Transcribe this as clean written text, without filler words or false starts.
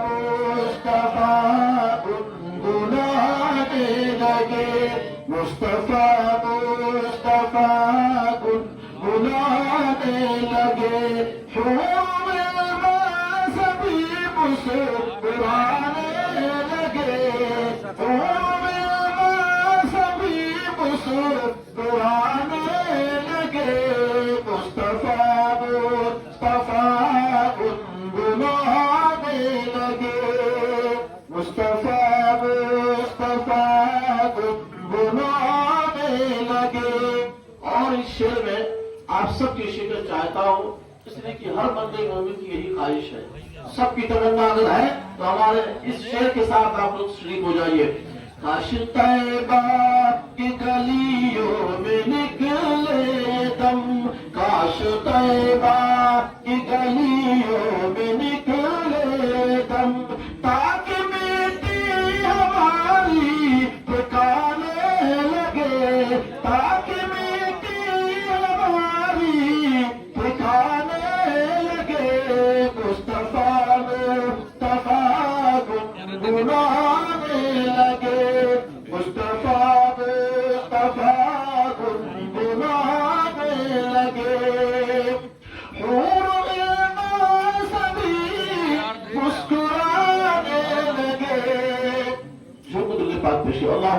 मुस्तफा गुनगुनाने लगे, मुस्तफा मुस्तफा गुनगुनाने लगे। सभी मुस्कुराने लगे, सभी मुस्कुराने लगे। मुस्तफा मुस्तफा गुनगुनाने लगे, मुस्तफा मुस्तफा गुनगुनाने लगे। और इस शेर में आप सबकी शिकत चाहता हूँ, इसलिए कि हर बंदे मोमिन की यही ख्वाहिश है, सबकी तमन्ना अगर है तो हमारे इस शेर के साथ आप लोग शरीक हो जाइए। काश तैबा की गलियों में निकले दम, काश तैबा की गलियों में निकले दम, ताकि मिट्टी हमारी ठिकाने लगे, ताकि मिट्टी हमारी ठिकाने लगे। मुस्तफा मुस्तफा गुनगुनाने लगे, मुस्तफा मुस्तफा गुनगुनाने लगे। सभी मुस्कुराने लगे। शुक्र पाक पेश अल्लाह